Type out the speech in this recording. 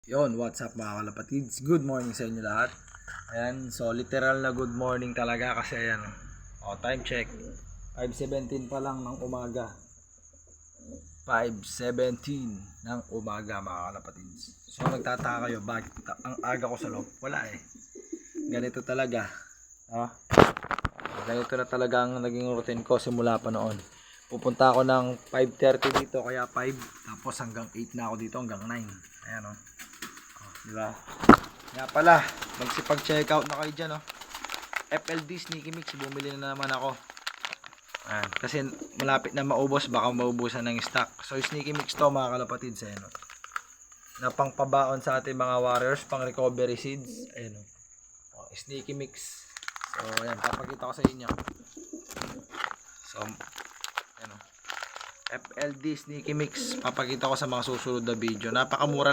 Yon, what's up mga kalapatids? Good morning sa inyo lahat. Ayan, so literal na good morning talaga kasi ayan. Time check. 5:17 pa lang ng umaga. 5:17 ng umaga mga kalapatids. So nagtataka kayo, bakit ang aga ko sa loob? Wala eh. Ganito talaga. Ganito na talaga ang naging routine ko simula pa noon. Pupunta ako ng 5:30 dito, kaya 5. Tapos hanggang 8 na ako dito, hanggang 9. Ayan o. Diba? Nga pala, magsipag-check out na kayo dyan, FLD Sneaky Mix, bumili na naman ako. Ayan, kasi malapit na maubos, baka maubusan ng stock. So, Sneaky Mix to mga kalapatids, na pang pabaon sa ating mga warriors, pang recovery seeds. Ayan, Sneaky Mix. So, ayan, papakita ko sa inyo. So, ayan, FLD Sneaky Mix, papakita ko sa mga susunod na video. Napakamura lang.